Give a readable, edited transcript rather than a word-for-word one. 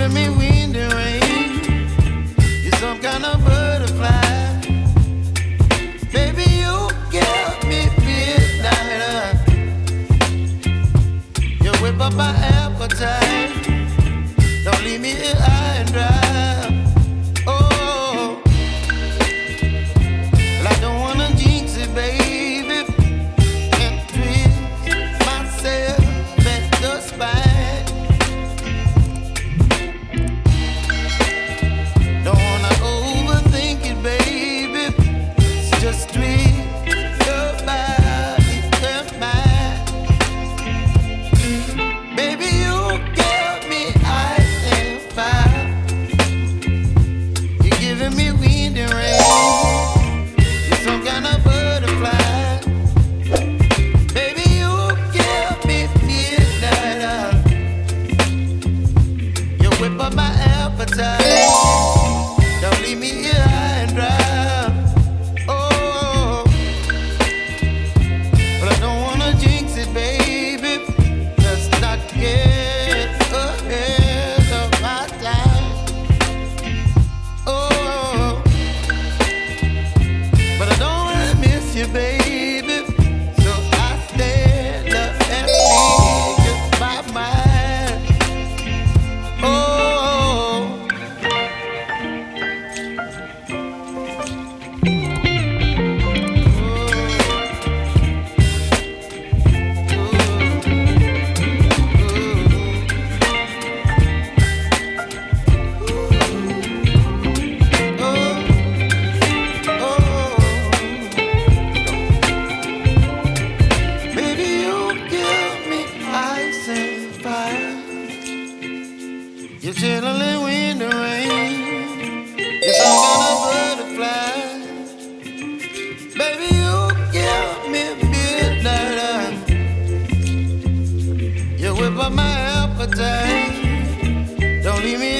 giving me wind and rain. You're some kind of butterfly. Baby, you give me midnight. You whip up my appetite. Don't leave me here high and dry. Oh, well, I don't wanna jinx it, baby. Can't twist myself at the spine. Don't wanna overthink it, baby. It's just twist your body and mine. Baby, you give me ice and fire. You're giving me wind and rain. You're some kind of butterfly. Baby, you give me midnight. You whip up my appetite. Don't leave me here high and dry. Oh, but I don't wanna jinx it, baby. Let's not get ahead of my time. Oh, but I don't wanna miss you, baby. So I stand up and speak my mind. Oh. Baby, you give me ice and fire. You're chilling wind and rain. You're some kind of butterfly. Baby, you give me midnight. You whip up my appetite. Don't leave me